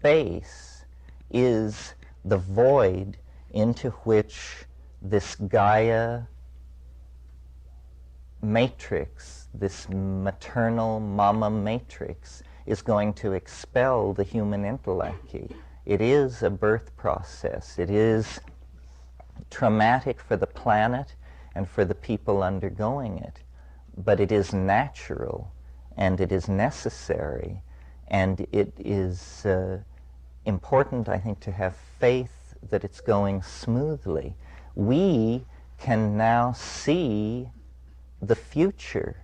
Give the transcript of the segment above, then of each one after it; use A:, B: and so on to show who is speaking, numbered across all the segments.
A: space is the void into which this Gaia matrix, this maternal mama matrix, is going to expel the human intellect. It is a birth process. It is traumatic for the planet and for the people undergoing it, but it is natural and it is necessary, and it is important, I think, to have faith that it's going smoothly. We can now see the future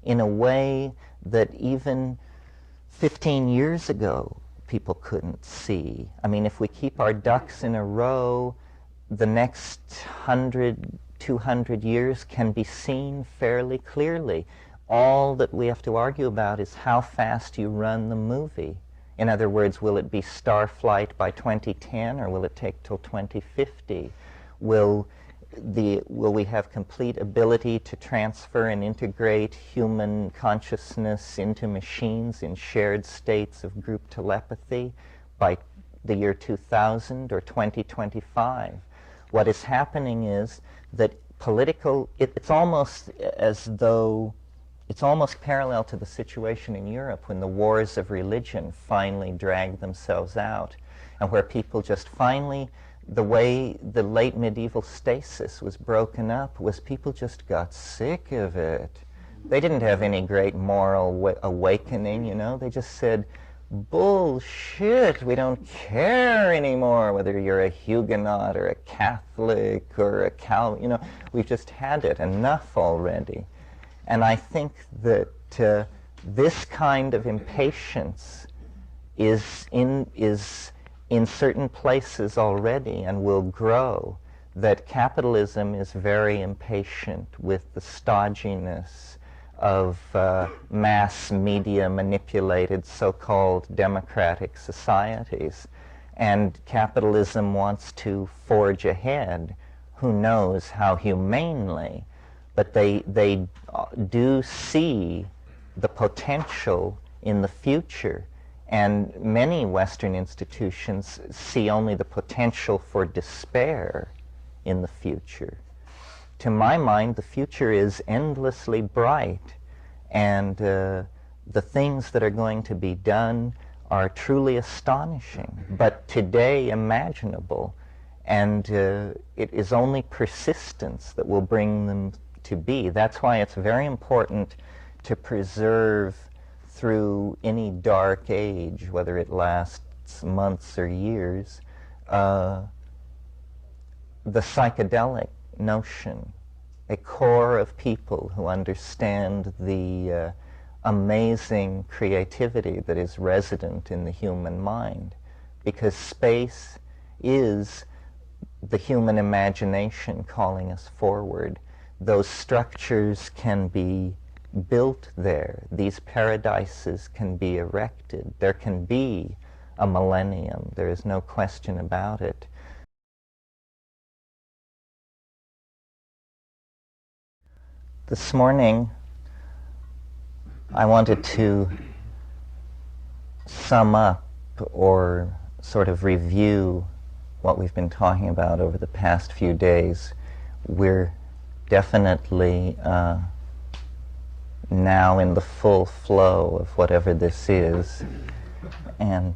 A: in a way that even 15 years ago people couldn't see. I mean, if we keep our ducks in a row, the next 100, 200 years can be seen fairly clearly. All that we have to argue about is how fast you run the movie. In other words, will it be Starflight by 2010, or will it take till 2050? Will we have complete ability to transfer and integrate human consciousness into machines in shared states of group telepathy by the year 2000 or 2025? What is happening is that it's almost as though, it's almost parallel to the situation in Europe when the wars of religion finally dragged themselves out, and where people just finally, the way the late medieval stasis was broken up was people just got sick of it. They didn't have any great moral awakening, you know. They just said, bullshit, we don't care anymore whether you're a Huguenot or a Catholic or a you know, we've just had it, enough already. And I think that this kind of impatience is in certain places already and will grow, that capitalism is very impatient with the stodginess of mass media manipulated so-called democratic societies. And capitalism wants to forge ahead, who knows how humanely, but they do see the potential in the future. And many Western institutions see only the potential for despair in the future. To my mind, the future is endlessly bright, and the things that are going to be done are truly astonishing, but today imaginable, and it is only persistence that will bring them to be. That's why it's very important to preserve through any dark age, whether it lasts months or years, the psychedelic notion, a core of people who understand the amazing creativity that is resident in the human mind, because space is the human imagination calling us forward. Those structures can be built there. These paradises can be erected. There can be a millennium. There is no question about it. This morning, I wanted to sum up or sort of review what we've been talking about over the past few days. We're definitely now in the full flow of whatever this is, and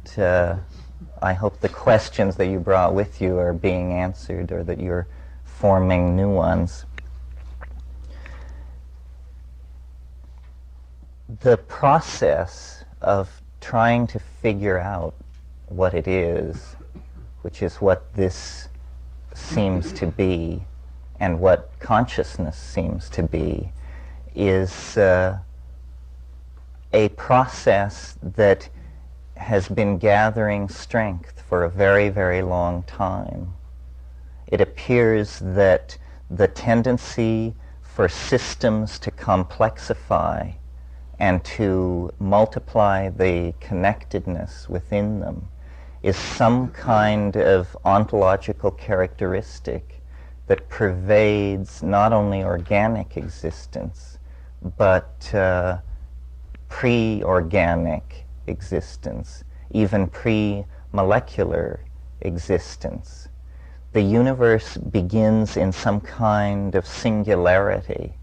A: I hope the questions that you brought with you are being answered, or that you're forming new ones. The process of trying to figure out what it is, which is what this seems to be and what consciousness seems to be, is a process that has been gathering strength for a very, very long time. It appears that the tendency for systems to complexify and to multiply the connectedness within them is some kind of ontological characteristic that pervades not only organic existence, but pre-organic existence. even pre-molecular existence. The universe begins in some kind of singularity.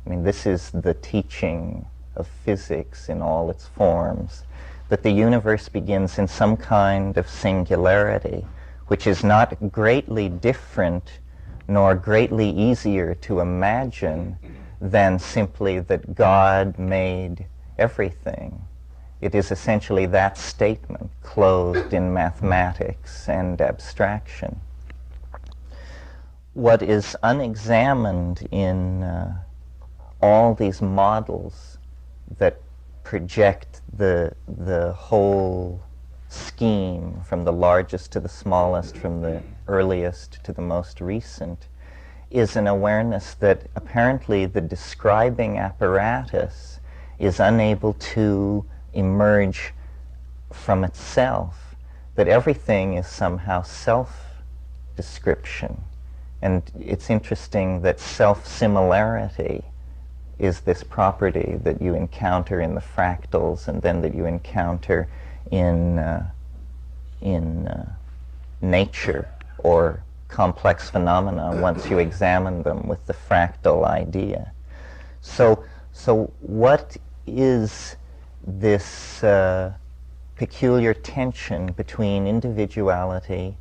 A: I mean, this is the teaching of physics in all its forms, that the universe begins in some kind of singularity, which is not greatly different nor greatly easier to imagine than simply that God made everything. It is essentially that statement, clothed in mathematics and abstraction. What is unexamined in all these models that project the whole scheme from the largest to the smallest, from the earliest to the most recent, is an awareness that apparently the describing apparatus is unable to emerge from itself, that everything is somehow self-description. And it's interesting that self-similarity is this property that you encounter in the fractals and then that you encounter in nature or complex phenomena once you examine them with the fractal idea. So what is this peculiar tension between individuality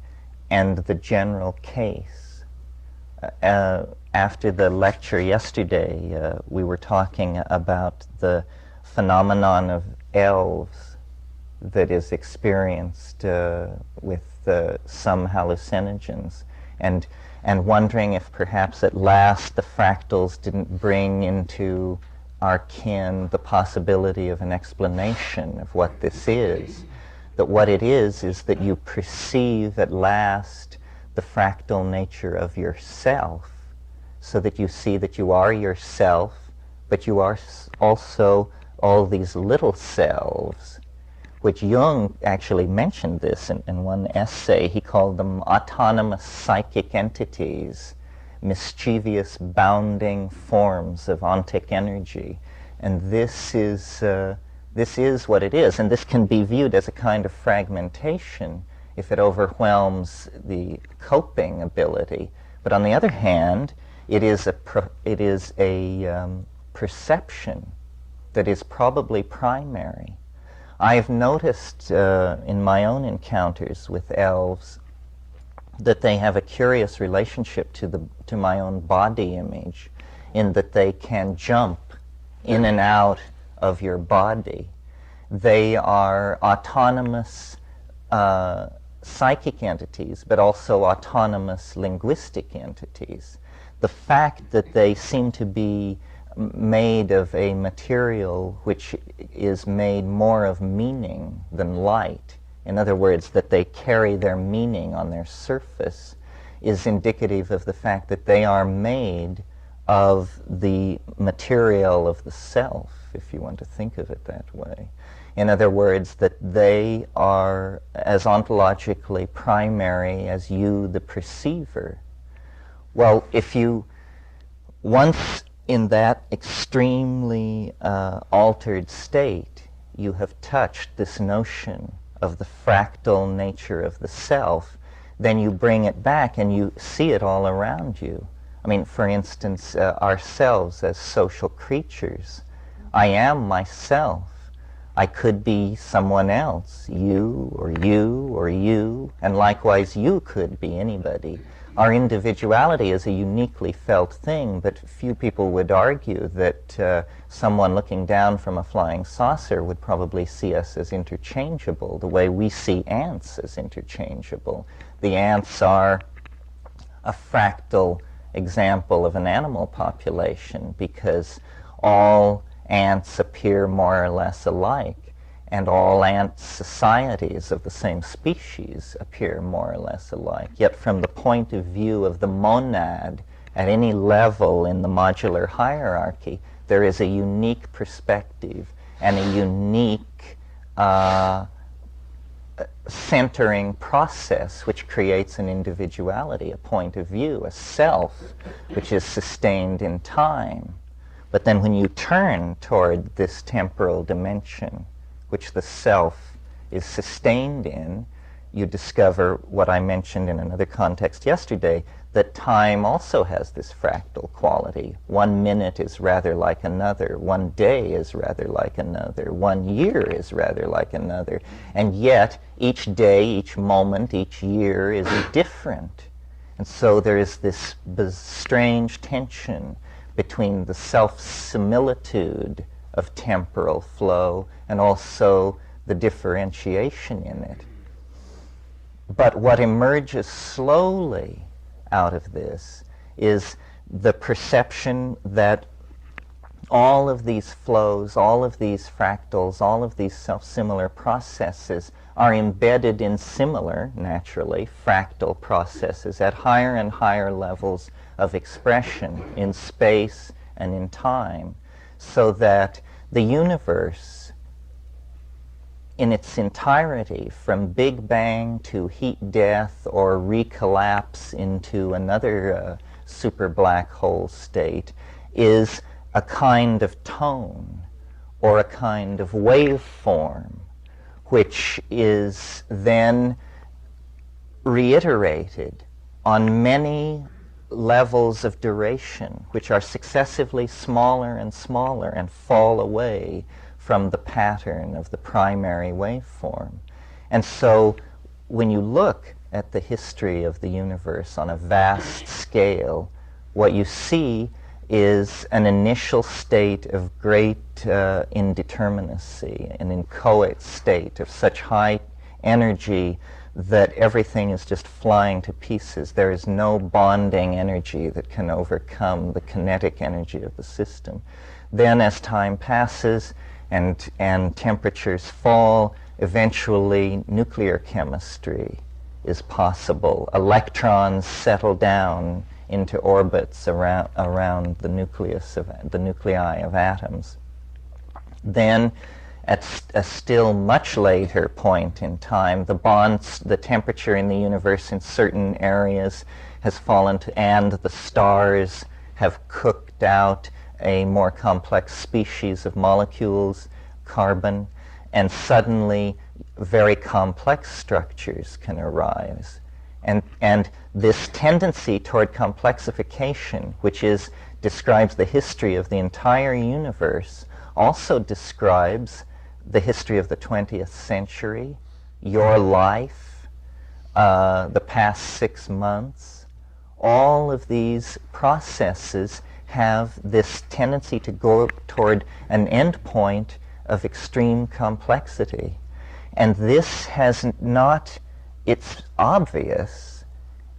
A: and the general case? After the lecture yesterday, we were talking about the phenomenon of elves that is experienced with some hallucinogens, and wondering if perhaps at last the fractals didn't bring into our ken the possibility of an explanation of what this is. That what it is that you perceive at last the fractal nature of yourself, so that you see that you are yourself, but you are also all these little selves, which Jung actually mentioned this in one essay. He called them autonomous psychic entities, mischievous bounding forms of ontic energy. And this is what it is, and this can be viewed as a kind of fragmentation if it overwhelms the coping ability. But on the other hand, it is a perception that is probably primary. I've noticed in my own encounters with elves that they have a curious relationship to my own body image, in that they can jump in and out of your body. They are autonomous psychic entities, but also autonomous linguistic entities. The fact that they seem to be made of a material which is made more of meaning than light, in other words, that they carry their meaning on their surface, is indicative of the fact that they are made of the material of the self, if you want to think of it that way. In other words, that they are as ontologically primary as you, the perceiver. Well, if you, once in that extremely altered state, you have touched this notion of the fractal nature of the self, then you bring it back and you see it all around you. I mean, for instance, ourselves as social creatures. I am myself. I could be someone else, you or you or you, and likewise you could be anybody. Our individuality is a uniquely felt thing, but few people would argue that someone looking down from a flying saucer would probably see us as interchangeable, the way we see ants as interchangeable. The ants are a fractal example of an animal population, because all ants appear more or less alike, and all ant societies of the same species appear more or less alike. Yet from the point of view of the monad, at any level in the modular hierarchy, there is a unique perspective and a unique centering process which creates an individuality, a point of view, a self, which is sustained in time. But then when you turn toward this temporal dimension, which the self is sustained in, you discover what I mentioned in another context yesterday, that time also has this fractal quality. 1 minute is rather like another, 1 day is rather like another, 1 year is rather like another, and yet each day, each moment, each year is different. And so there is this strange tension between the self-similitude of temporal flow and also the differentiation in it. But what emerges slowly out of this is the perception that all of these flows, all of these fractals, all of these self-similar processes are embedded in similar, naturally, fractal processes at higher and higher levels of expression in space and in time, so that the universe in its entirety, from Big Bang to heat death or recollapse into another super black hole state, is a kind of tone or a kind of waveform, which is then reiterated on many levels of duration, which are successively smaller and smaller and fall away from the pattern of the primary waveform. And so when you look at the history of the universe on a vast scale, what you see is an initial state of great indeterminacy, an inchoate state of such high energy that everything is just flying to pieces. There is no bonding energy that can overcome the kinetic energy of the system. Then as time passes and temperatures fall, eventually nuclear chemistry is possible. Electrons settle down into orbits around the nucleus of the nuclei of atoms. Then, at a still much later point in time, the temperature in the universe in certain areas has fallen to, and the stars have cooked out a more complex species of molecules, carbon, and suddenly very complex structures can arise. And this tendency toward complexification, which describes the history of the entire universe, also describes the history of the 20th century, your life, the past 6 months. All of these processes have this tendency to go toward an end point of extreme complexity. And this has not, it's obvious,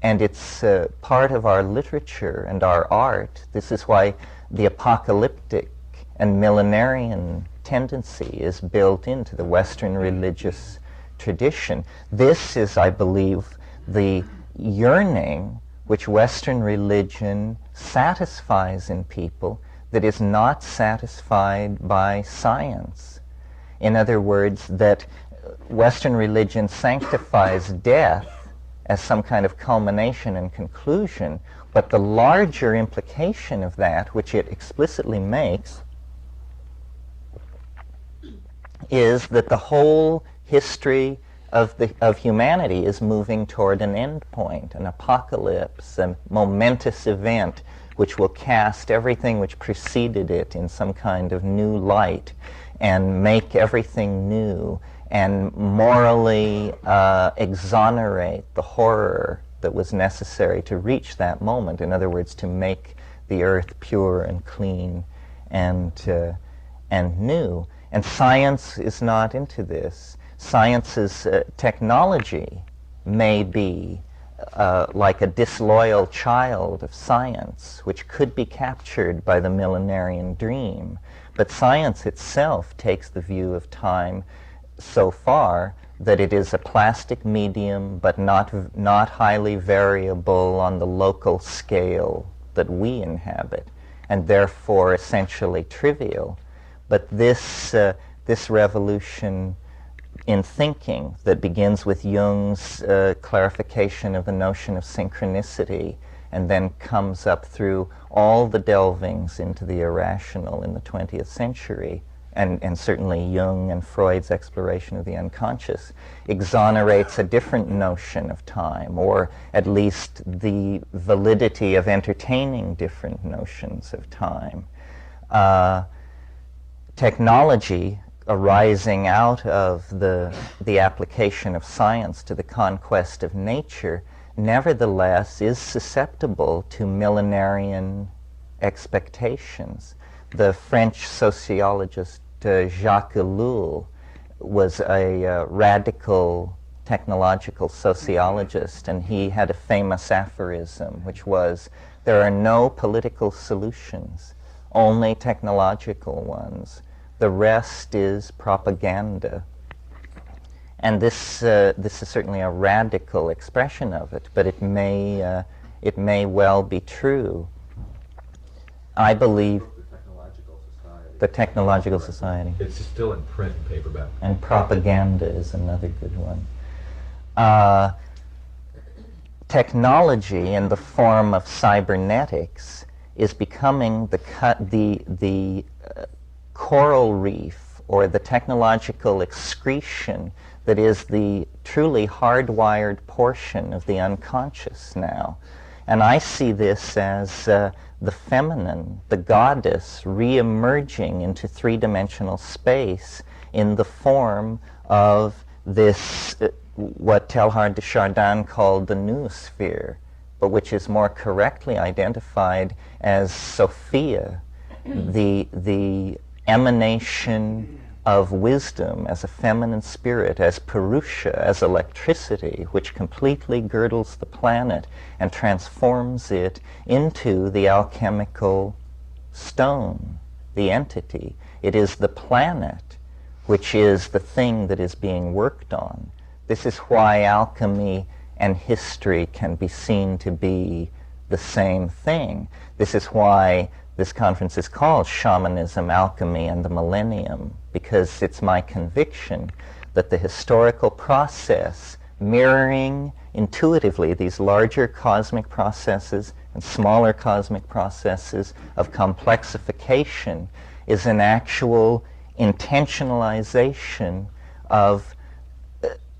A: and it's part of our literature and our art. This is why the apocalyptic and millenarian tendency is built into the Western religious tradition. This is, I believe, the yearning which Western religion satisfies in people that is not satisfied by science. In other words, that Western religion sanctifies death as some kind of culmination and conclusion, but the larger implication of that, which it explicitly makes, is that the whole history of humanity is moving toward an end point, an apocalypse, a momentous event which will cast everything which preceded it in some kind of new light and make everything new and morally exonerate the horror that was necessary to reach that moment. In other words, to make the earth pure and clean and new. And science is not into this. Science's technology may be like a disloyal child of science, which could be captured by the millenarian dream. But science itself takes the view of time so far that it is a plastic medium, but not highly variable on the local scale that we inhabit, and therefore essentially trivial. But this revolution in thinking that begins with Jung's clarification of the notion of synchronicity and then comes up through all the delvings into the irrational in the 20th century, and certainly Jung and Freud's exploration of the unconscious, exonerates a different notion of time, or at least the validity of entertaining different notions of time. Technology arising out of the application of science to the conquest of nature nevertheless is susceptible to millenarian expectations. The French sociologist Jacques Ellul was a radical technological sociologist, and he had a famous aphorism, which was, "There are no political solutions, only technological ones. The rest is propaganda." And this is certainly a radical expression of it, but it may well be true. I believe the Technological Society.
B: It's still in print and paperback.
A: And propaganda is another good one. Technology in the form of cybernetics is becoming the coral reef, or the technological excretion that is the truly hardwired portion of the unconscious now. And I see this as the feminine, the goddess, re-emerging into three-dimensional space in the form of this, what Teilhard de Chardin called the noosphere, but which is more correctly identified as Sophia, the emanation of wisdom as a feminine spirit, as Purusha, as electricity, which completely girdles the planet and transforms it into the alchemical stone, the entity. It is the planet which is the thing that is being worked on. This is why alchemy and history can be seen to be the same thing. This is why this conference is called Shamanism, Alchemy, and the Millennium, because it's my conviction that the historical process, mirroring intuitively these larger cosmic processes and smaller cosmic processes of complexification, is an actual intentionalization of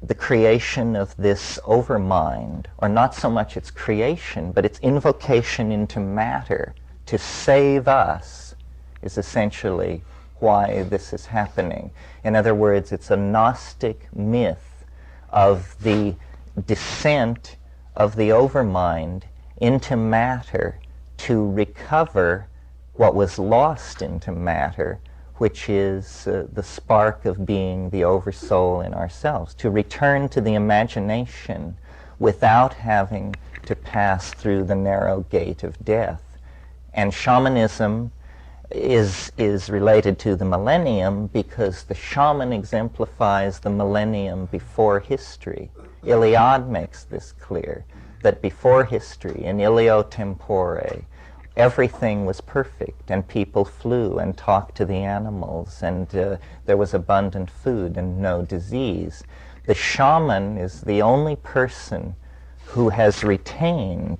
A: the creation of this overmind, or not so much its creation, but its invocation into matter to save us, is essentially why this is happening. In other words, it's a Gnostic myth of the descent of the overmind into matter to recover what was lost into matter, which is the spark of being the oversoul in ourselves, to return to the imagination without having to pass through the narrow gate of death. And shamanism is related to the millennium because the shaman exemplifies the millennium before history. Iliad makes this clear, that before history, in ilio tempore, everything was perfect, and people flew and talked to the animals, and there was abundant food and no disease. The shaman is the only person who has retained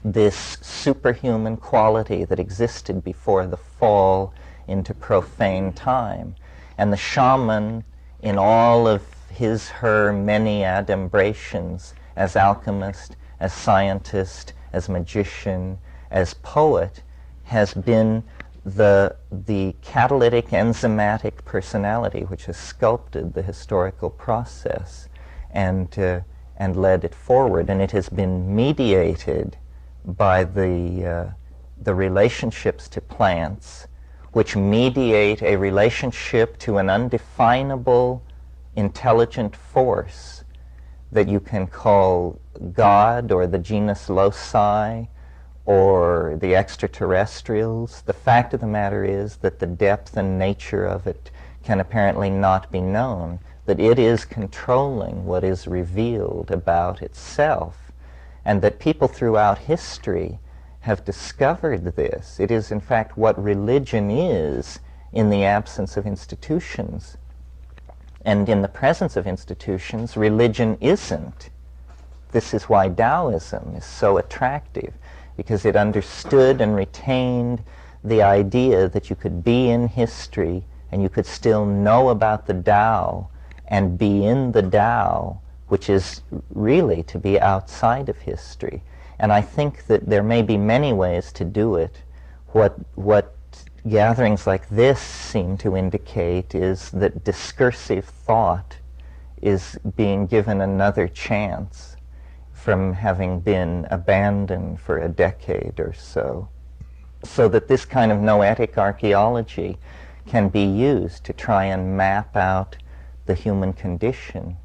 A: this superhuman quality that existed before the fall into profane time. And the shaman, in all of his, her many adumbrations as alchemist, as scientist, as magician, as poet, has been the catalytic enzymatic personality which has sculpted the historical process and led it forward. And it has been mediated by the relationships to plants, which mediate a relationship to an undefinable intelligent force that you can call God, or the genus loci, or the extraterrestrials. The fact of the matter is that the depth and nature of it can apparently not be known, that it is controlling what is revealed about itself, and that people throughout history have discovered this. It is in fact what religion is in the absence of institutions. And in the presence of institutions, religion isn't. This is why Taoism is so attractive, because it understood and retained the idea that you could be in history and you could still know about the Tao and be in the Tao, which is really to be outside of history. And I think that there may be many ways to do it. What gatherings like this seem to indicate is that discursive thought is being given another chance from having been abandoned for a decade or so. So that this kind of noetic archaeology can be used to try and map out the human condition.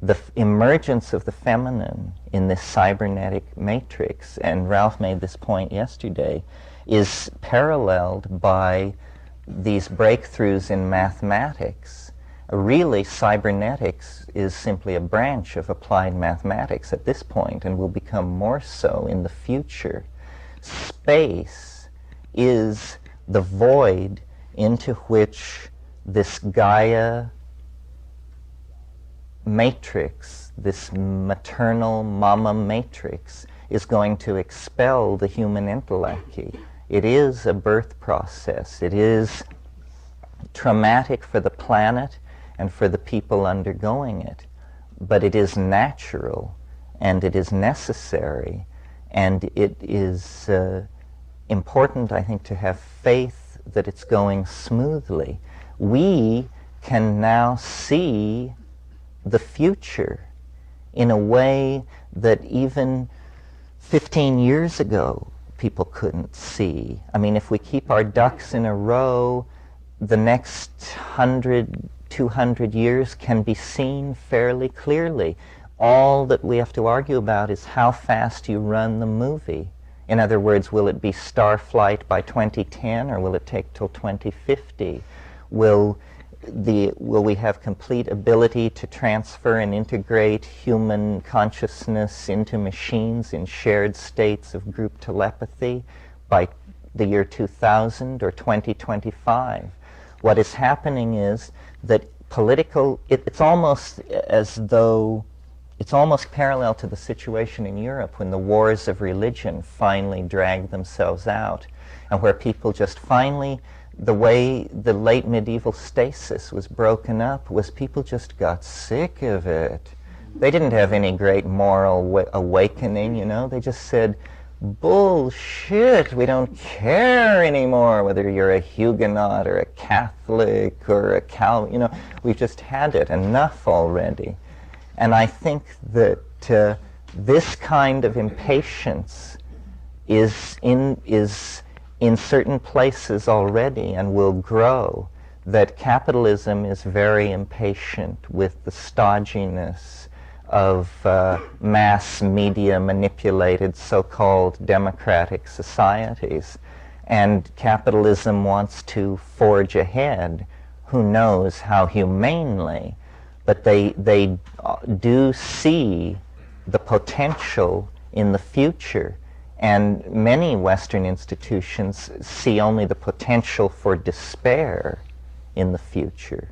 A: The emergence of the feminine in this cybernetic matrix, and Ralph made this point yesterday, is paralleled by these breakthroughs in mathematics. Really, cybernetics is simply a branch of applied mathematics at this point, and will become more so in the future. Space is the void into which this Gaia matrix, this maternal mama matrix, is going to expel the human intellect. It is a birth process. It is traumatic for the planet and for the people undergoing it, but it is natural and it is necessary, and it is important, I think, to have faith that it's going smoothly. We can now see the future in a way that even 15 years ago people couldn't see. I mean, if we keep our ducks in a row, the next 100, 200 years can be seen fairly clearly. All that we have to argue about is how fast you run the movie. In other words, will it be Starflight by 2010, or will it take till 2050? Will we have complete ability to transfer and integrate human consciousness into machines in shared states of group telepathy by the year 2000 or 2025? What is happening is that it's almost as though it's almost parallel to the situation in Europe when the wars of religion finally dragged themselves out, and where people just finally, the way the late medieval stasis was broken up was people just got sick of it. They didn't have any great moral awakening, you know. They just said, bullshit, we don't care anymore whether you're a Huguenot or a Catholic or a Cal, you know, we've just had it, enough already. And I think that this kind of impatience is in certain places already and will grow, that capitalism is very impatient with the stodginess of mass media manipulated so-called democratic societies. And capitalism wants to forge ahead, who knows how humanely, but they do see the potential in the future. And many Western institutions see only the potential for despair in the future.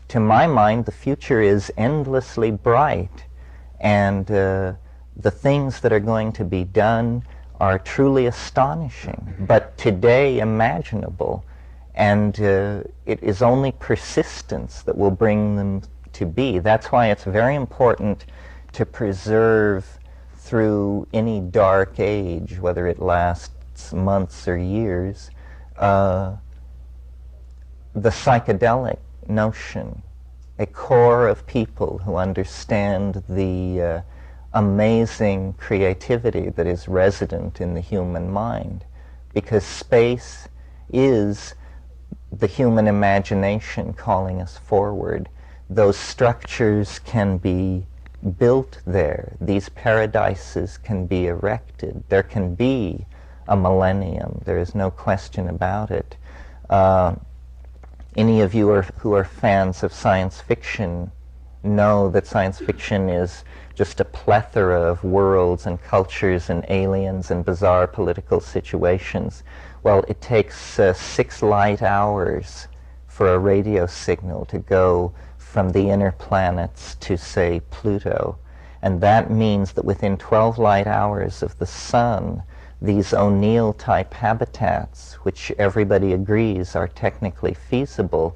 A: To my mind, the future is endlessly bright, and the things that are going to be done are truly astonishing, but today imaginable. And it is only persistence that will bring them to be. That's why it's very important to preserve through any dark age, whether it lasts months or years, the psychedelic notion, a core of people who understand the amazing creativity that is resident in the human mind, because space is the human imagination calling us forward. Those structures can be built there. These paradises can be erected. There can be a millennium. There is no question about it. Any of you who are fans of science fiction know that science fiction is just a plethora of worlds and cultures and aliens and bizarre political situations. Well, it takes 6 light hours for a radio signal to go from the inner planets to, say, Pluto. And that means that within 12 light hours of the sun, these O'Neill-type habitats, which everybody agrees are technically feasible,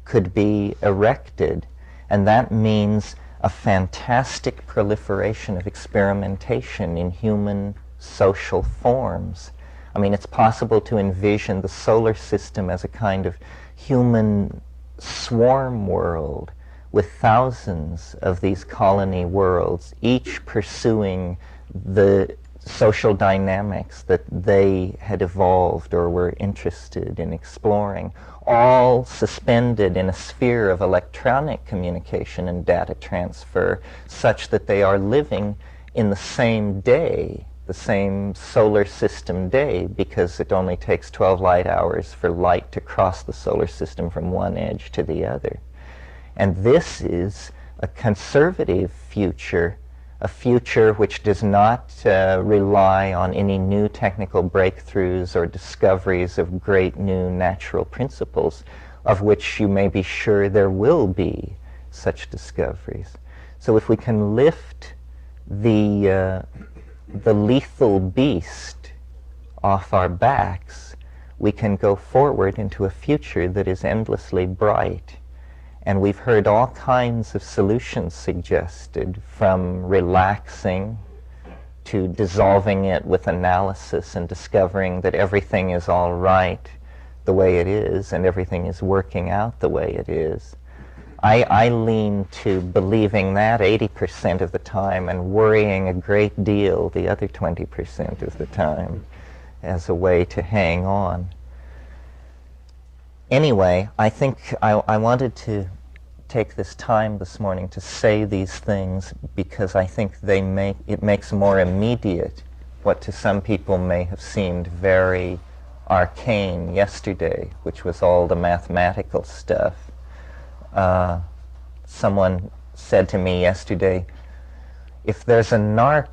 A: could be erected. And that means a fantastic proliferation of experimentation in human social forms. I mean, it's possible to envision the solar system as a kind of human swarm world with thousands of these colony worlds, each pursuing the social dynamics that they had evolved or were interested in exploring, all suspended in a sphere of electronic communication and data transfer, such that they are living in the same day, the same solar system day, because it only takes 12 light hours for light to cross the solar system from one edge to the other. And this is a conservative future, a future which does not rely on any new technical breakthroughs or discoveries of great new natural principles, of which you may be sure there will be such discoveries. So if we can lift the lethal beast off our backs, we can go forward into a future that is endlessly bright. And we've heard all kinds of solutions suggested, from relaxing to dissolving it with analysis and discovering that everything is all right the way it is and everything is working out the way it is. I lean to believing that 80% of the time and worrying a great deal the other 20% of the time as a way to hang on. Anyway, I think I wanted to take this time this morning to say these things because I think it makes more immediate what to some people may have seemed very arcane yesterday, which was all the mathematical stuff. Someone said to me yesterday, if there's a narc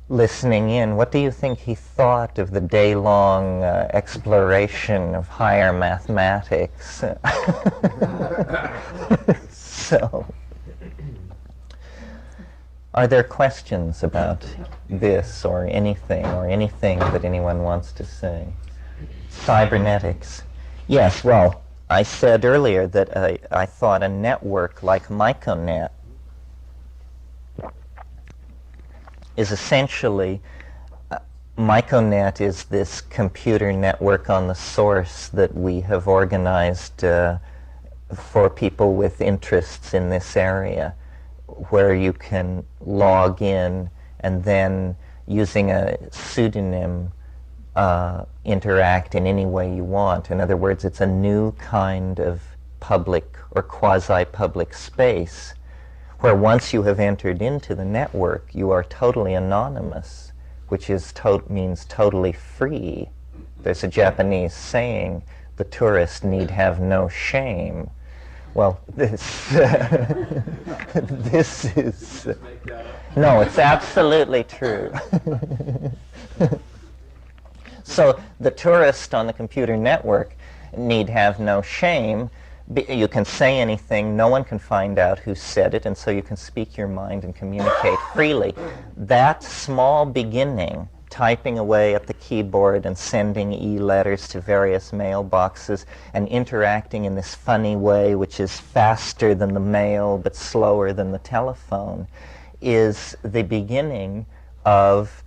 A: listening in, what do you think he thought of the day-long exploration of higher mathematics? So, are there questions about this or anything that anyone wants to say? Cybernetics. Yes, well, I said earlier that I thought a network like MicroNet is essentially, MicroNet is this computer network on the source that we have organized for people with interests in this area, where you can log in and then, using a pseudonym, interact in any way you want. In other words, it's a new kind of public or quasi-public space where once you have entered into the network, you are totally anonymous, which means totally free. There's a Japanese saying, the tourist need have no shame. Well, this is... No, it's absolutely true. So the tourist on the computer network need have no shame. You can say anything, no one can find out who said it, and so you can speak your mind and communicate freely. That small beginning, typing away at the keyboard and sending e-letters to various mailboxes and interacting in this funny way, which is faster than the mail but slower than the telephone, is the beginning of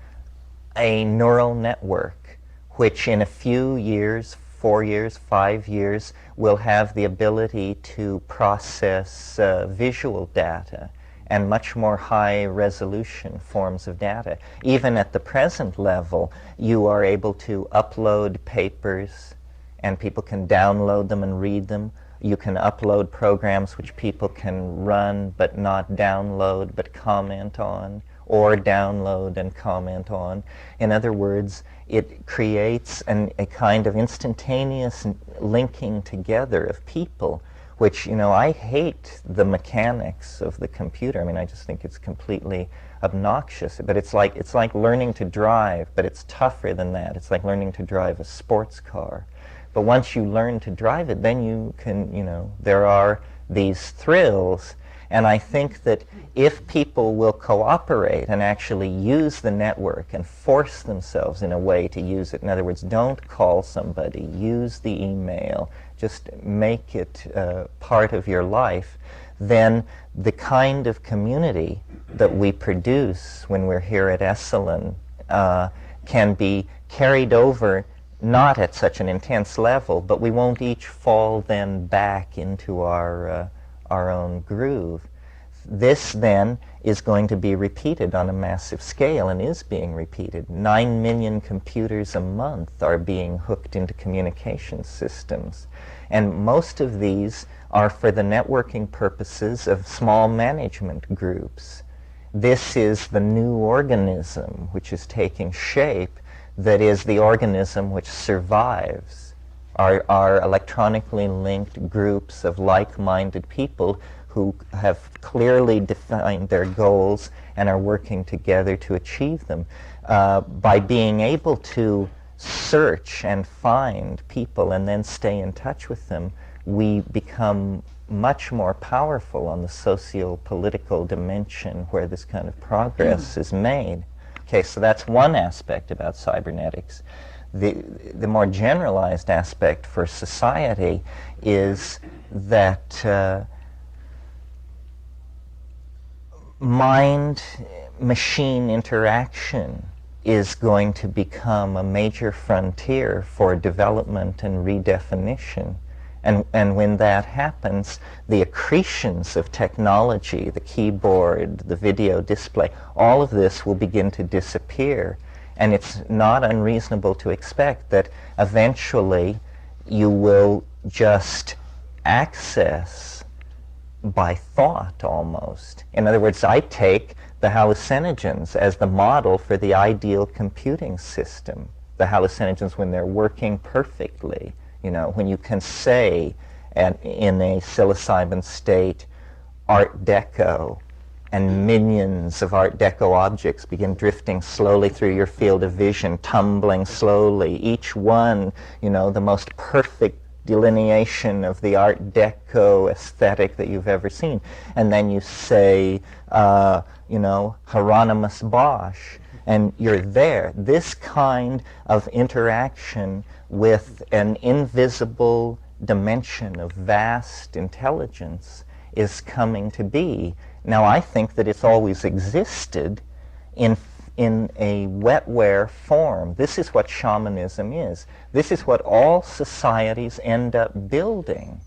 A: a neural network, which in a few years, 4 years, 5 years, will have the ability to process visual data and much more high-resolution forms of data. Even at the present level, you are able to upload papers, and people can download them and read them. You can upload programs which people can run but not download but comment on, or download and comment on. In other words, it creates a kind of instantaneous linking together of people, which, I hate the mechanics of the computer. I mean, I just think it's completely obnoxious. But it's like learning to drive, but it's tougher than that. It's like learning to drive a sports car. But once you learn to drive it, then you can, there are these thrills. And I think that if people will cooperate and actually use the network and force themselves in a way to use it, in other words, don't call somebody, use the email, just make it part of your life, then the kind of community that we produce when we're here at Esalen can be carried over, not at such an intense level, but we won't each fall then back into our own groove. This then is going to be repeated on a massive scale and is being repeated. 9 million computers a month are being hooked into communication systems. And most of these are for the networking purposes of small management groups. This is the new organism which is taking shape, that is the organism which survives. Our electronically linked groups of like-minded people who have clearly defined their goals and are working together to achieve them. By being able to search and find people and then stay in touch with them, we become much more powerful on the socio-political dimension where this kind of progress is made. Okay, so that's one aspect about cybernetics. The more generalized aspect for society is that mind-machine interaction is going to become a major frontier for development and redefinition. And when that happens, the accretions of technology, the keyboard, the video display, all of this will begin to disappear. And it's not unreasonable to expect that eventually you will just access by thought almost. In other words, I take the hallucinogens as the model for the ideal computing system. The hallucinogens when they're working perfectly. You know, when you can say in a psilocybin state, Art Deco, and millions of Art Deco objects begin drifting slowly through your field of vision, tumbling slowly, each one, you know, the most perfect delineation of the Art Deco aesthetic that you've ever seen. And then you say, you know, Hieronymus Bosch, and you're there. This kind of interaction with an invisible dimension of vast intelligence is coming to be. Now, I think that it's always existed in a wetware form. This is what shamanism is. This is what all societies end up building,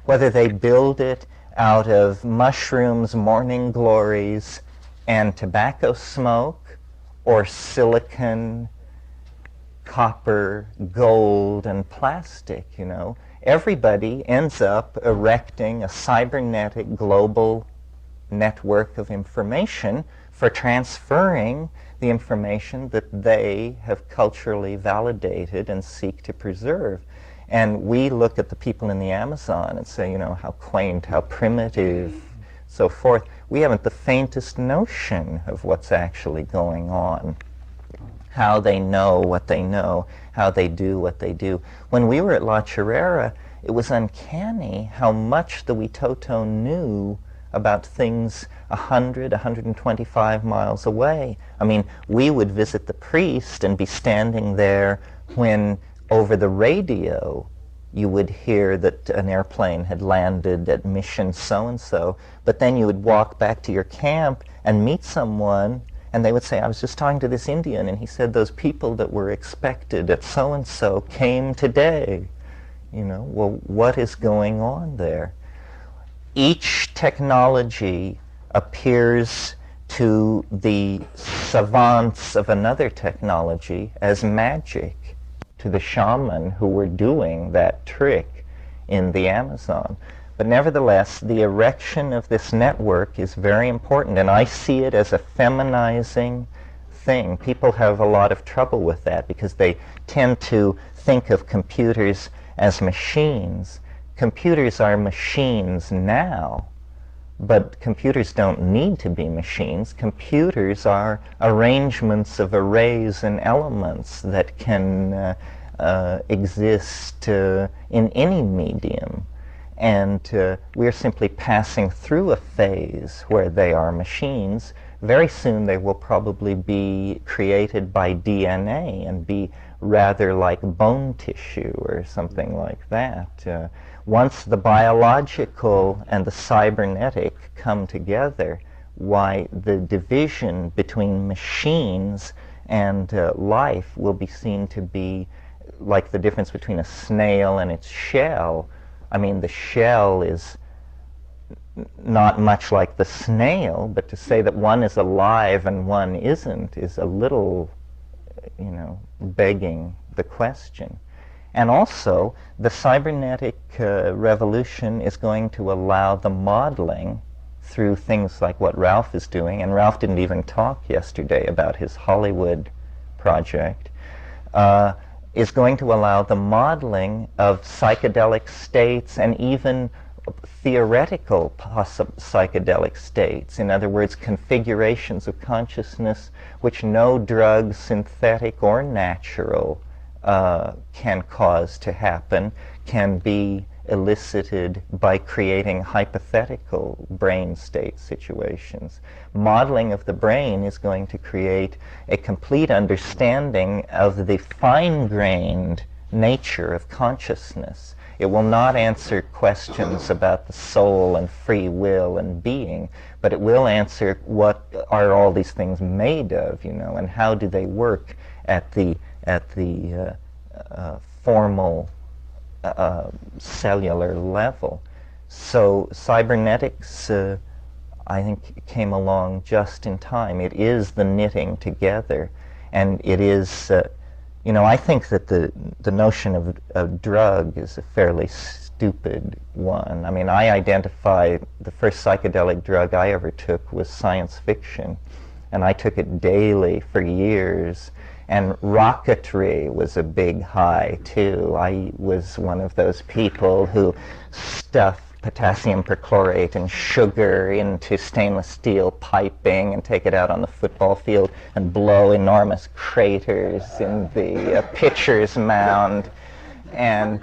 A: whether they build it out of mushrooms, morning glories, and tobacco smoke, or silicon, copper, gold, and plastic, you know. Everybody ends up erecting a cybernetic global network of information for transferring the information that they have culturally validated and seek to preserve. And we look at the people in the Amazon and say, you know, how quaint, how primitive, so forth. We haven't the faintest notion of what's actually going on, how they know what they know, how they do what they do. When we were at La Chirera, it was uncanny how much the Witoto knew about things 100, 125 miles away. I mean, we would visit the priest and be standing there when over the radio you would hear that an airplane had landed at mission so-and-so, but then you would walk back to your camp and meet someone and they would say, I was just talking to this Indian and he said those people that were expected at so-and-so came today. You know, well, what is going on there? Each technology appears to the savants of another technology as magic to the shaman who were doing that trick in the Amazon. But nevertheless, the erection of this network is very important, and I see it as a feminizing thing. People have a lot of trouble with that because they tend to think of computers as machines. Computers are machines now, but computers don't need to be machines. Computers are arrangements of arrays and elements that can exist in any medium. And we're simply passing through a phase where they are machines. Very soon they will probably be created by DNA and be rather like bone tissue or something like that. Once the biological and the cybernetic come together, why the division between machines and life will be seen to be like the difference between a snail and its shell. I mean, the shell is not much like the snail, but to say that one is alive and one isn't is a little, begging the question. And also, the cybernetic revolution is going to allow the modeling through things like what Ralph is doing, and Ralph didn't even talk yesterday about his Hollywood project, is going to allow the modeling of psychedelic states and even theoretical psychedelic states. In other words, configurations of consciousness which no drug, synthetic or natural, can cause to happen, can be elicited by creating hypothetical brain state situations. Modeling of the brain is going to create a complete understanding of the fine-grained nature of consciousness. It will not answer questions about the soul and free will and being, but it will answer what are all these things made of, and how do they work at the formal cellular level. So cybernetics, I think, came along just in time. It is the knitting together, and it is, I think that the notion of a drug is a fairly stupid one. I mean, I identify the first psychedelic drug I ever took was science fiction, and I took it daily for years. And rocketry was a big high, too. I was one of those people who stuffed potassium perchlorate and sugar into stainless steel piping and take it out on the football field and blow enormous craters in the pitcher's mound. And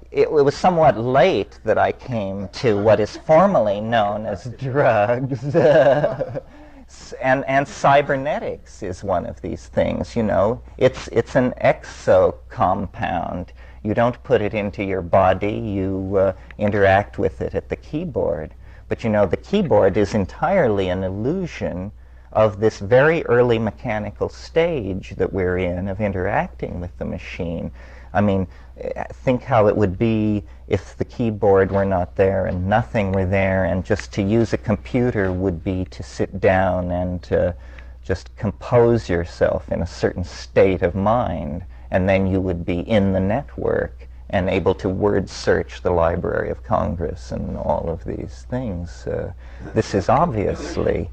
A: it was somewhat late that I came to what is formally known as drugs. And cybernetics is one of these things, It's an exo-compound. You don't put it into your body, you interact with it at the keyboard. But the keyboard is entirely an illusion of this very early mechanical stage that we're in of interacting with the machine. I mean, think how it would be if the keyboard were not there and nothing were there, and just to use a computer would be to sit down and just compose yourself in a certain state of mind, and then you would be in the network and able to word search the Library of Congress and all of these things. This is obviously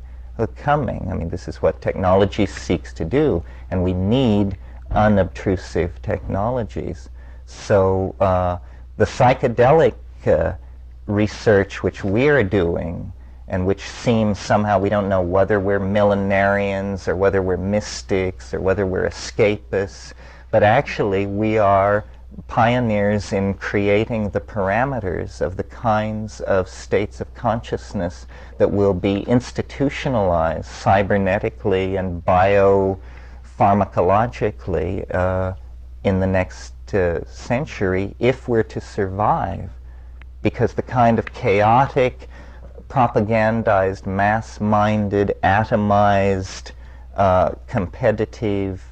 A: coming. I mean, this is what technology seeks to do, and we need unobtrusive technologies. So the psychedelic research which we're doing, and which seems somehow, we don't know whether we're millenarians or whether we're mystics or whether we're escapists, but actually we are pioneers in creating the parameters of the kinds of states of consciousness that will be institutionalized cybernetically and biopharmacologically in the next century, if we're to survive. Because the kind of chaotic, propagandized, mass-minded, atomized, competitive,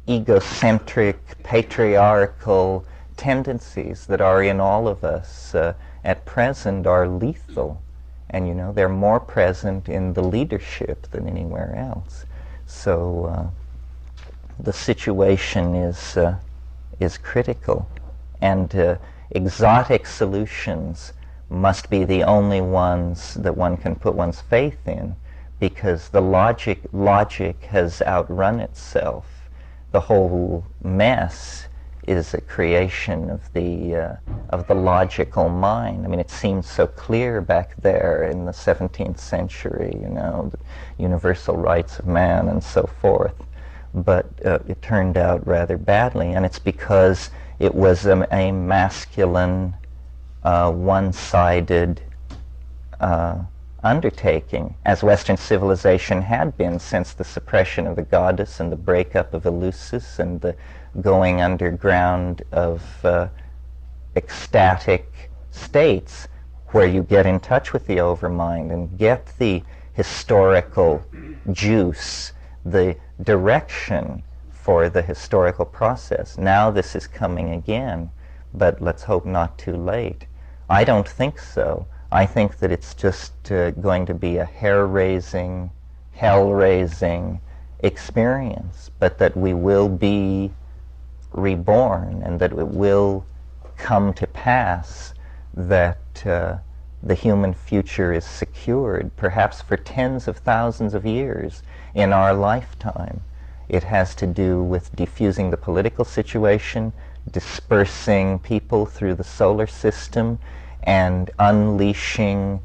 A: egocentric, patriarchal tendencies that are in all of us at present are lethal. And they're more present in the leadership than anywhere else. So the situation is critical, and exotic solutions must be the only ones that one can put one's faith in, because the logic has outrun itself. The whole mess is a creation of the logical mind. I mean, it seemed so clear back there in the 17th century, the universal rights of man and so forth. But it turned out rather badly, and it's because it was a masculine one-sided undertaking, as Western civilization had been since the suppression of the goddess and the breakup of Eleusis and the going underground of ecstatic states where you get in touch with the overmind and get the historical juice, the direction for the historical process. Now this is coming again, but let's hope not too late. I don't think so. I think that it's just going to be a hair-raising, hell-raising experience, but that we will be reborn and that it will come to pass that the human future is secured, perhaps for tens of thousands of years in our lifetime. It has to do with diffusing the political situation, dispersing people through the solar system, and unleashing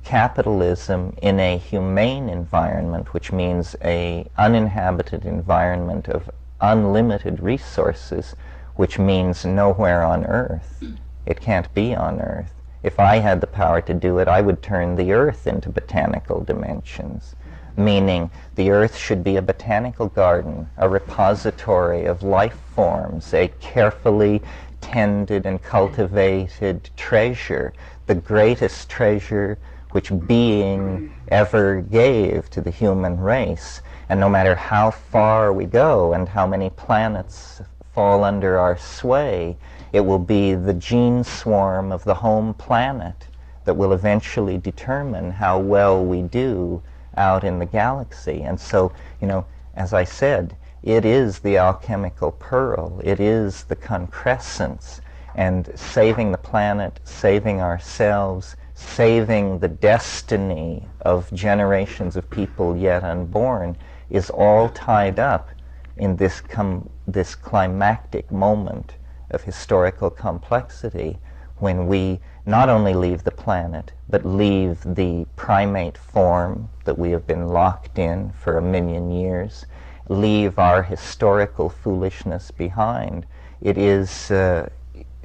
A: capitalism in a humane environment, which means an uninhabited environment of unlimited resources, which means nowhere on Earth. It can't be on Earth. If I had the power to do it, I would turn the Earth into botanical dimensions, meaning the Earth should be a botanical garden, a repository of life forms, a carefully tended and cultivated treasure, the greatest treasure which being ever gave to the human race. And no matter how far we go and how many planets fall under our sway, it will be the gene swarm of the home planet that will eventually determine how well we do out in the galaxy. And so, you know, as I said, it is the alchemical pearl. It is the concrescence. And saving the planet, saving ourselves, saving the destiny of generations of people yet unborn is all tied up in this climactic moment of historical complexity when we not only leave the planet, but leave the primate form that we have been locked in for 1,000,000 years, leave our historical foolishness behind. It is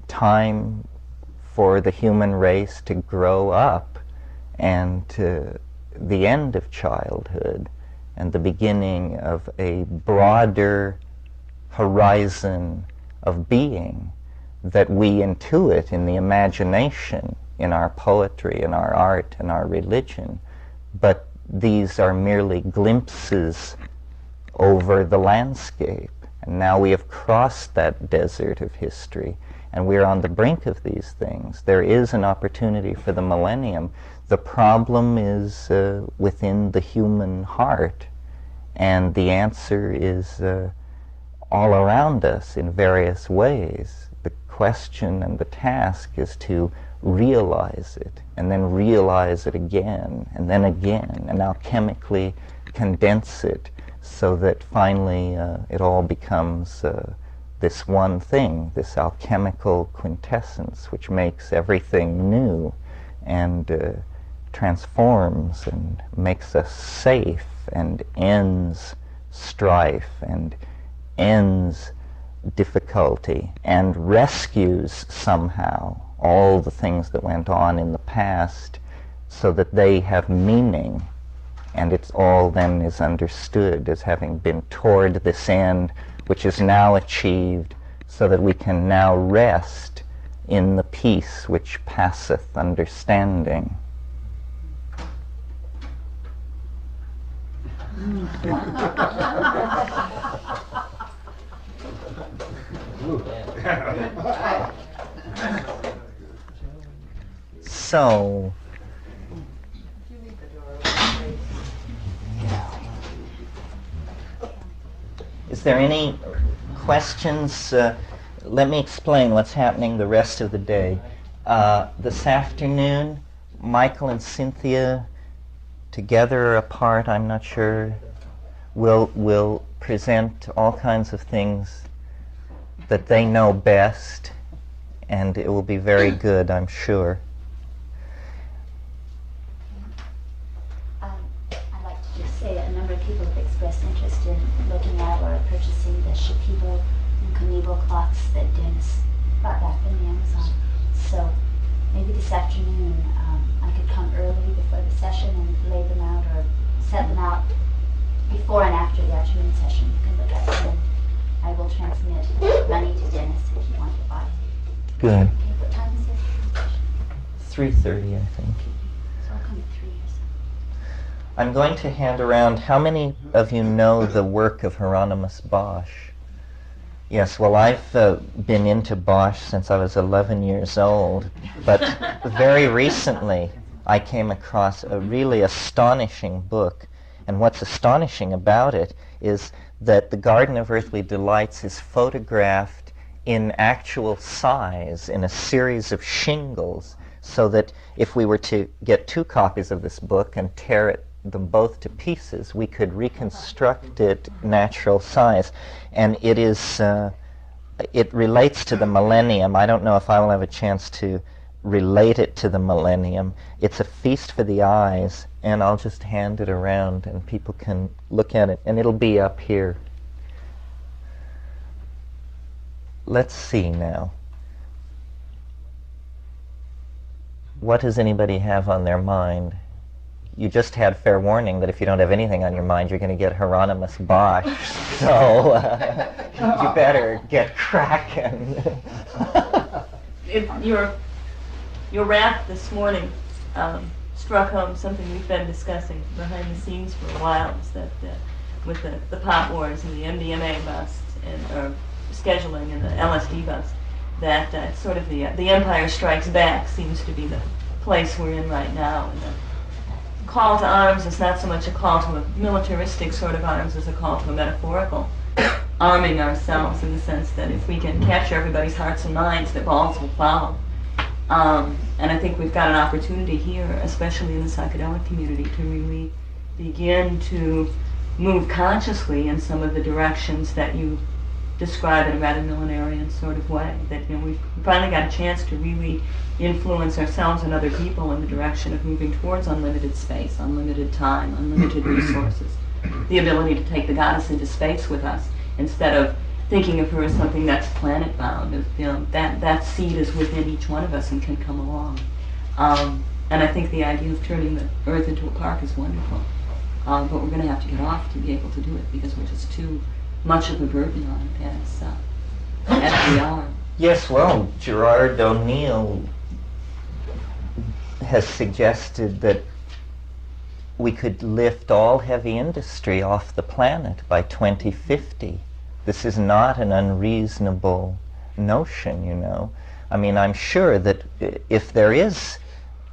A: time for the human race to grow up, and the end of childhood and the beginning of a broader horizon of being that we intuit in the imagination, in our poetry, in our art, in our religion. But these are merely glimpses over the landscape. And now we have crossed that desert of history, and we are on the brink of these things. There is an opportunity for the millennium. The problem is within the human heart, and the answer is all around us in various ways. The question and the task is to realize it, and then realize it again, and then again, and alchemically condense it so that finally it all becomes this one thing, this alchemical quintessence which makes everything new and transforms and makes us safe and ends strife and ends difficulty and rescues somehow all the things that went on in the past so that they have meaning, and it's all then is understood as having been toward this end which is now achieved, so that we can now rest in the peace which passeth understanding. So, is there any questions? Let me explain what's happening the rest of the day. This afternoon, Michael and Cynthia, together or apart, I'm not sure, will present all kinds of things that they know best, and it will be very good, I'm sure.
C: I'd like to just say a number of people have expressed interest in looking at or purchasing the Shipibo and Kunibo clocks that Dennis brought back from the Amazon. So maybe this afternoon I could come early before the session and lay them out or set them out before and after the afternoon session. You can look at them and I will transmit money to Dennis if you want to buy it.
A: Good.
C: Okay, what time is it?
A: 3:30, I think.
C: So I'll come at 3 or so.
A: I'm going to hand around, how many of you know the work of Hieronymus Bosch? Yes, well, I've been into Bosch since I was 11 years old, but very recently I came across a really astonishing book, and what's astonishing about it is that the Garden of Earthly Delights is photographed in actual size in a series of shingles, so that if we were to get 2 copies of this book and tear them both to pieces, we could reconstruct it natural size. And it is, it relates to the millennium. I don't know if I will have a chance to relate it to the millennium. It's a feast for the eyes, and I'll just hand it around and people can look at it, and it'll be up here. Let's see now. What does anybody have on their mind? You just had fair warning that if you don't have anything on your mind, you're going to get Hieronymus Bosch. So you better get cracking.
D: Your rap this morning struck home something we've been discussing behind the scenes for a while. Is that with the pot wars and the MDMA bust and scheduling and the LSD bust, that sort of the Empire Strikes Back seems to be the place we're in right now. And the call to arms is not so much a call to a militaristic sort of arms as a call to a metaphorical arming ourselves, in the sense that if we can capture everybody's hearts and minds, that balls will follow. And I think we've got an opportunity here, especially in the psychedelic community, to really begin to move consciously in some of the directions that you describe in a rather millenarian sort of way. That we've finally got a chance to really influence ourselves and other people in the direction of moving towards unlimited space, unlimited time, unlimited resources. The ability to take the goddess into space with us instead of thinking of her as something that's planet-bound. That seed is within each one of us and can come along. And I think the idea of turning the Earth into a park is wonderful. But we're going to have to get off to be able to do it, because we're just too much of a burden on it as we are.
A: Yes, well, Gerard O'Neill has suggested that we could lift all heavy industry off the planet by 2050. This is not an unreasonable notion, you know. I mean, I'm sure that if there is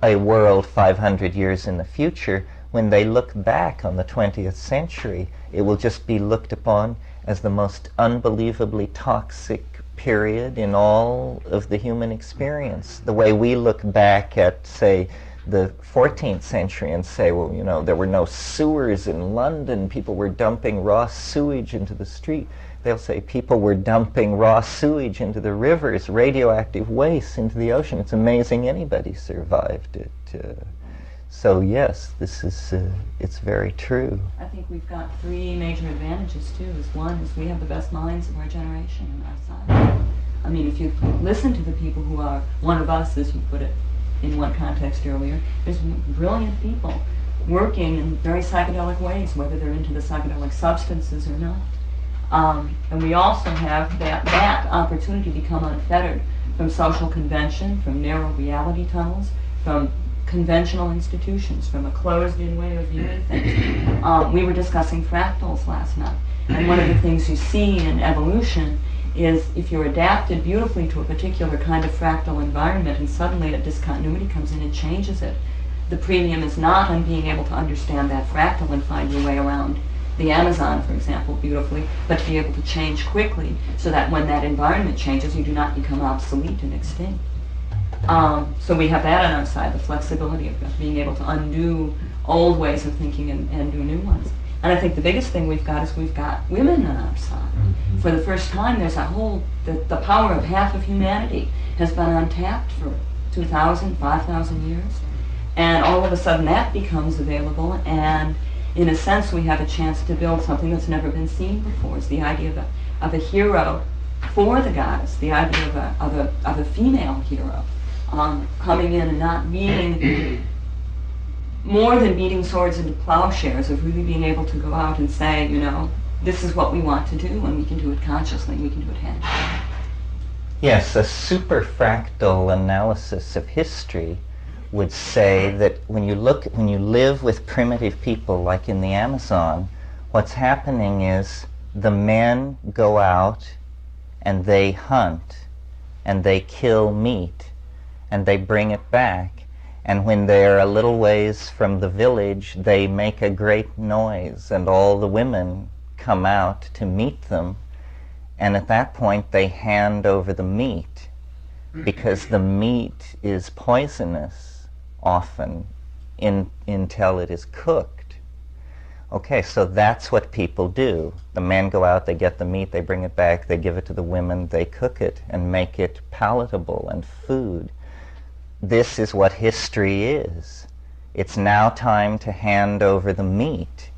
A: a world 500 years in the future, when they look back on the 20th century, it will just be looked upon as the most unbelievably toxic period in all of the human experience. The way we look back at, say, the 14th century and say, well, you know, there were no sewers in London, people were dumping raw sewage into the street. They'll say people were dumping raw sewage into the rivers, radioactive waste into the ocean. It's amazing anybody survived it. So yes, this is, it's very true.
D: I think we've got 3 major advantages too. One is we have the best minds of our generation in our side. I mean, if you listen to the people who are one of us, as you put it in one context earlier, there's brilliant people working in very psychedelic ways, whether they're into the psychedelic substances or not. And we also have that opportunity to become unfettered from social convention, from narrow reality tunnels, from conventional institutions, from a closed-in way of viewing things. We were discussing fractals last night, and one of the things you see in evolution is if you're adapted beautifully to a particular kind of fractal environment and suddenly a discontinuity comes in and changes it, the premium is not on being able to understand that fractal and find your way around the Amazon, for example, beautifully, but to be able to change quickly so that when that environment changes, you do not become obsolete and extinct. So we have that on our side, the flexibility of being able to undo old ways of thinking and do new ones. And I think the biggest thing we've got is we've got women on our side. Mm-hmm. For the first time, there's a whole, the power of half of humanity has been untapped for 2,000, 5,000 years. And all of a sudden that becomes available, and in a sense we have a chance to build something that's never been seen before. It's the idea of a hero for the goddess, the idea of a female hero. coming in and not being more than beating swords into plowshares, of really being able to go out and say, you know, this is what we want to do, and we can do it consciously, we can do it hand.
A: Yes, a superfractal analysis of history would say that when you live with primitive people like in the Amazon, what's happening is the men go out and they hunt and they kill meat and they bring it back. And when they're a little ways from the village, they make a great noise and all the women come out to meet them. And at that point they hand over the meat, because the meat is poisonous often until it is cooked. Okay, so that's what people do. The men go out, they get the meat, they bring it back, they give it to the women, they cook it and make it palatable and food. This is what history is. It's now time to hand over the meat.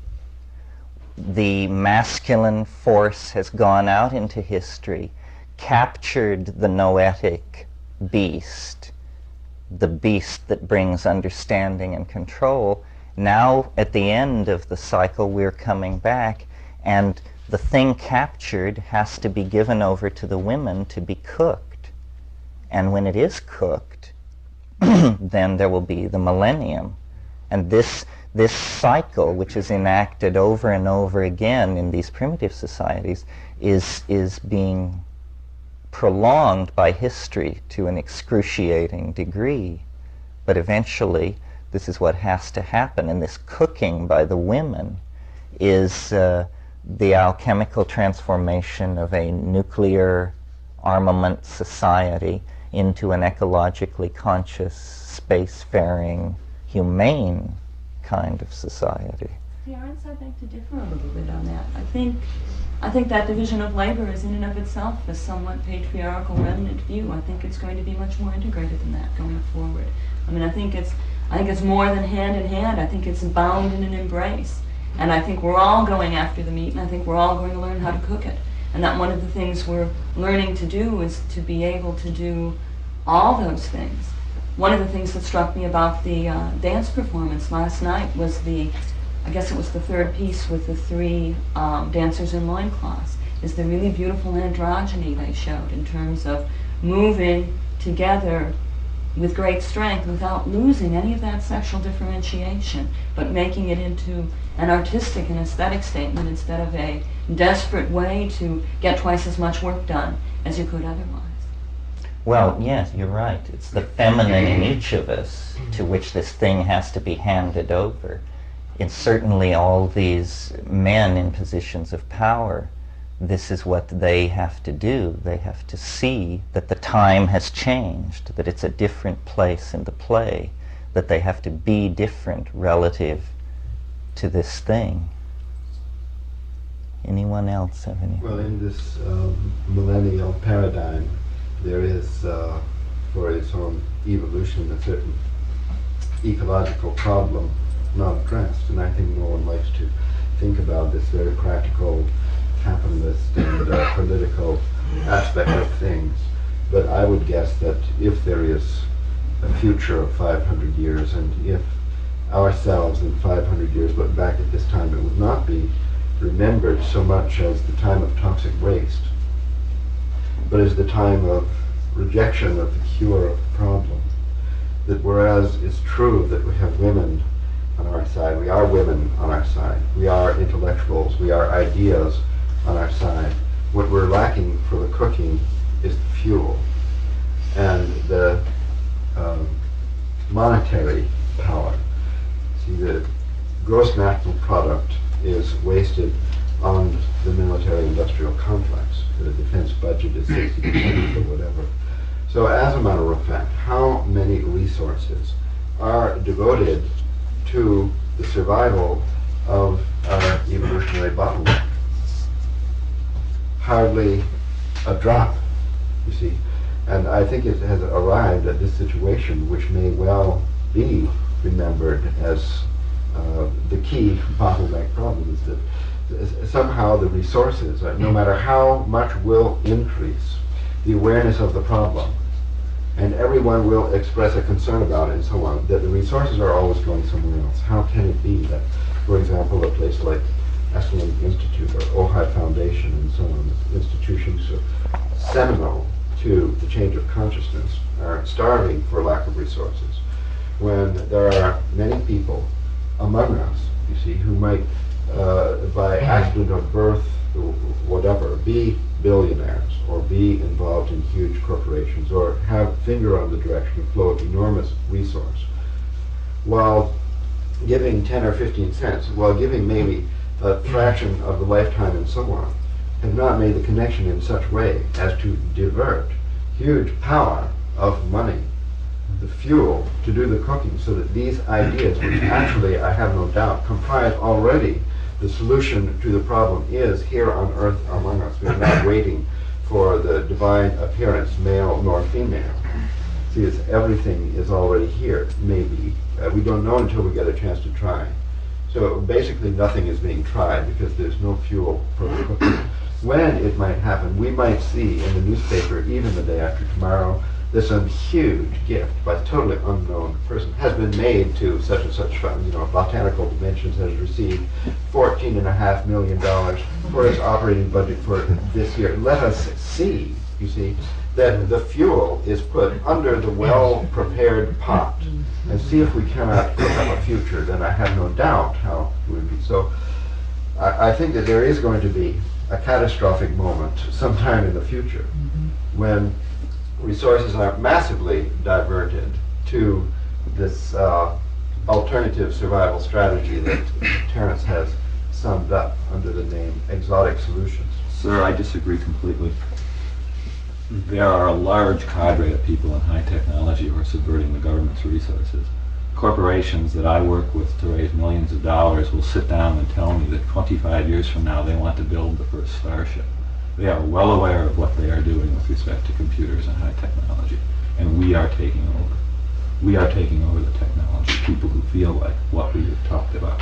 A: The masculine force has gone out into history, captured the noetic beast, the beast that brings understanding and control. Now, at the end of the cycle, we're coming back, and the thing captured has to be given over to the women to be cooked. And when it is cooked, then there will be the millennium. And this cycle, which is enacted over and over again in these primitive societies, is being prolonged by history to an excruciating degree. But eventually, this is what has to happen. And this cooking by the women is the alchemical transformation of a nuclear armament society into an ecologically conscious, spacefaring, humane kind of society.
D: Terence, I think to differ a little bit on that. I think that division of labor is in and of itself a somewhat patriarchal remnant view. I think it's going to be much more integrated than that going forward. I mean, I think it's more than hand in hand. I think it's bound in an embrace. And I think we're all going after the meat, and I think we're all going to learn how to cook it. And that one of the things we're learning to do is to be able to do all those things. One of the things that struck me about the dance performance last night was I guess it was the third piece with the three dancers in loincloths, is the really beautiful androgyny they showed in terms of moving together with great strength without losing any of that sexual differentiation, but making it into an artistic and aesthetic statement instead of a desperate way to get twice as much work done as you could otherwise.
A: Well, yes, you're right. It's the feminine in each of us to which this thing has to be handed over. It's certainly all these men in positions of power. This is what they have to do. They have to see that the time has changed, that it's a different place in the play, that they have to be different relative to this thing. Anyone else have any?
E: Well, in this millennial paradigm, there is, for its own evolution, a certain ecological problem not addressed. And I think no one likes to think about this very practical, capitalist and political aspect of things. But I would guess that if there is a future of 500 years, and if ourselves in 500 years look back at this time, it would not be remembered so much as the time of toxic waste, but as the time of rejection of the cure of the problem. That whereas it's true that we have women on our side, we are women on our side, we are intellectuals, we are ideas on our side, what we're lacking for the cooking is the fuel and the monetary power. See, the gross national product is wasted on the military-industrial complex. The defense budget is 60% or whatever. So as a matter of fact, how many resources are devoted to the survival of our evolutionary bottleneck? Hardly a drop, you see. And I think it has arrived at this situation, which may well be remembered as the key bottleneck problem, is that somehow the resources, no matter how much will increase the awareness of the problem and everyone will express a concern about it and so on, that the resources are always going somewhere else. How can it be that, for example, a place like Esalen Institute or Ojai Foundation and so on, institutions are seminal to the change of consciousness, are starving for lack of resources, when there are many people among us, you see, who might, by accident of birth, whatever, be billionaires or be involved in huge corporations or have finger on the direction of flow of enormous resource, while giving 10 or 15 cents, while giving maybe a fraction of the lifetime and so on, have not made the connection in such way as to divert huge power of money, the fuel to do the cooking, so that these ideas, which actually, I have no doubt, comprise already the solution to the problem, is here on earth among us. We are not waiting for the divine appearance, male nor female. See, everything is already here, maybe. We don't know until we get a chance to try. So basically nothing is being tried because there's no fuel for the cooking. When it might happen, we might see in the newspaper, even the day after tomorrow, that some huge gift by a totally unknown person has been made to such and such fund. Botanical Dimensions has received $14.5 million for its operating budget for this year. Let us see, you see, that the fuel is put under the well-prepared pot, and see if we cannot cook up a future. Then I have no doubt how it would be. So I think that there is going to be a catastrophic moment sometime in the future when resources are massively diverted to this alternative survival strategy that Terence has summed up under the name exotic solutions.
B: Sir, I disagree completely. There are a large cadre of people in high technology who are subverting the government's resources. Corporations that I work with to raise millions of dollars will sit down and tell me that 25 years from now they want to build the first starship. They are well aware of what they are doing with respect to computers and high technology, and we are taking over. We are taking over the technology, people who feel like what we have talked about.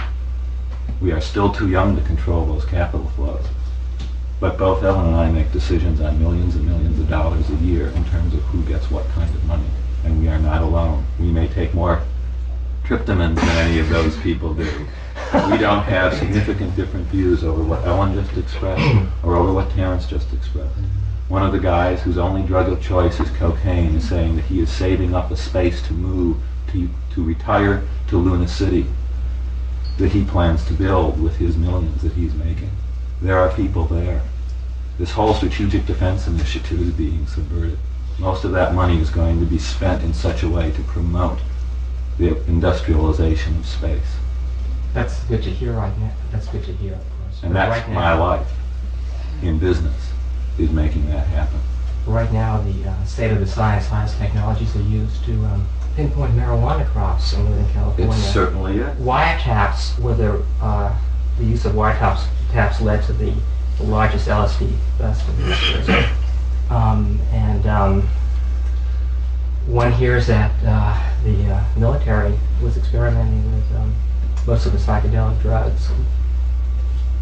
B: We are still too young to control those capital flows. But both Ellen and I make decisions on millions and millions of dollars a year in terms of who gets what kind of money, and we are not alone. We may take more tryptamines than any of those people do. We don't have significant different views over what Ellen just expressed or over what Terence just expressed. One of the guys whose only drug of choice is cocaine is saying that he is saving up a space to move, to retire to Luna City, that he plans to build with his millions that he's making. There are people there. This whole strategic defense initiative is being subverted. Most of that money is going to be spent in such a way to promote the industrialization of space.
F: That's good to hear right now. That's good to hear, of course.
B: And
F: But
B: that's
F: right
B: my
F: now,
B: life in business, is making that happen.
F: Right now, the state of the science technologies are used to pinpoint marijuana crops in Northern California.
B: It certainly is.
F: Wiretaps, where the use of wiretaps led to the largest LSD bust in history. One hears that the military was experimenting with most of the psychedelic drugs.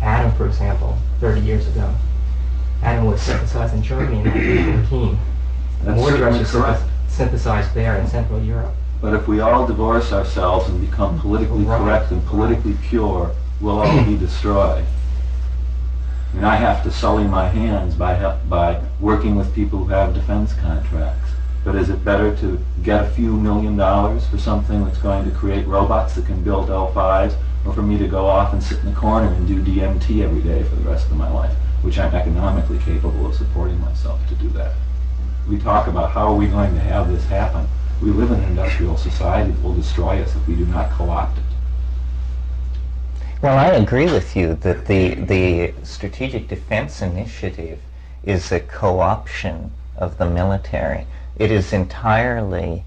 F: Adam, for example, 30 years ago. Adam was synthesized in Germany in 1914.
B: That's
F: More drugs
B: certainly
F: were
B: correct.
F: synthesized there in Central Europe.
B: But if we all divorce ourselves and become politically
F: Right.
B: correct and politically pure, we'll all be destroyed. And I have to sully my hands by working with people who have defense contracts. But is it better to get a few $1 million for something that's going to create robots that can build L5s, or for me to go off and sit in the corner and do DMT every day for the rest of my life, which I'm economically capable of supporting myself to do that? We talk about how are we going to have this happen. We live in an industrial society that will destroy us if we do not co-opt it.
A: Well, I agree with you that the Strategic Defense Initiative is a co-option of the military. It is entirely,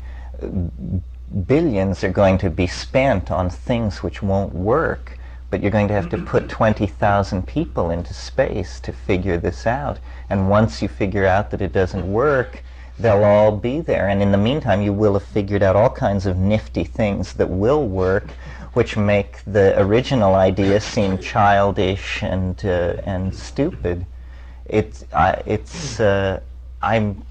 A: billions are going to be spent on things which won't work, but you're going to have to put 20,000 people into space to figure this out. And once you figure out that it doesn't work, they'll all be there. And in the meantime, you will have figured out all kinds of nifty things that will work, which make the original idea seem childish and stupid. I'm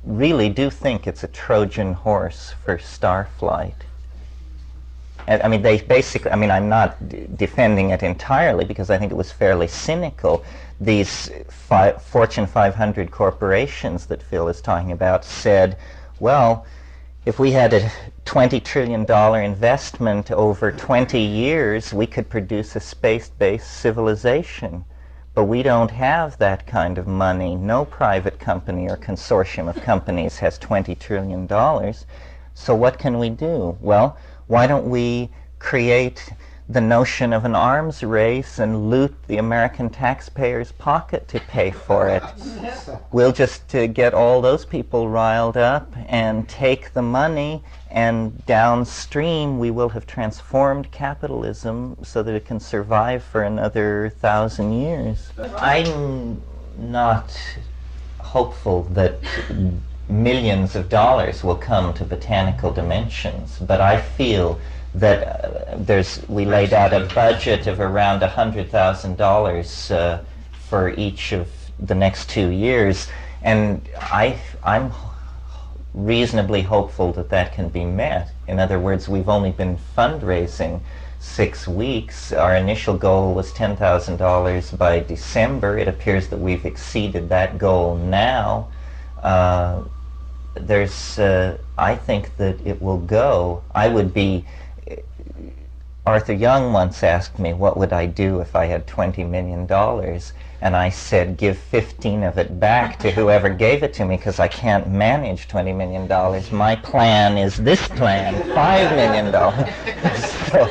A: really do think it's a Trojan horse for starflight. I mean, they basically, I mean, I'm not defending it entirely because I think it was fairly cynical. These Fortune 500 corporations that Phil is talking about said, well, if we had a $20 trillion investment over 20 years, we could produce a space-based civilization. But we don't have that kind of money. No private company or consortium of companies has $20 trillion. So what can we do? Well, why don't we create the notion of an arms race and loot the American taxpayer's pocket to pay for it? We'll just get all those people riled up and take the money, and downstream we will have transformed capitalism so that it can survive for another 1,000 years. I'm not hopeful that millions of dollars will come to Botanical Dimensions, but I feel that we laid out a budget of around $100,000 for each of the next 2 years, and I'm reasonably hopeful that that can be met. In other words, we've only been fundraising 6 weeks. Our initial goal was $10,000 by December. It appears that we've exceeded that goal now. I think that it will go. Arthur Young once asked me, what would I do if I had $20 million? And I said, give 15 of it back to whoever gave it to me, because I can't manage $20 million. My plan is this plan, $5 million. So,